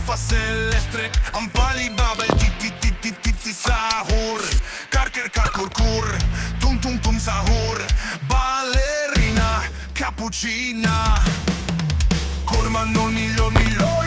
fa Celestre, Ampali Babel, Titi Sahur, Carker Carcurcur, Tum Tum Tum Sahur, Ballerina, Cappuccina, Corman non miglior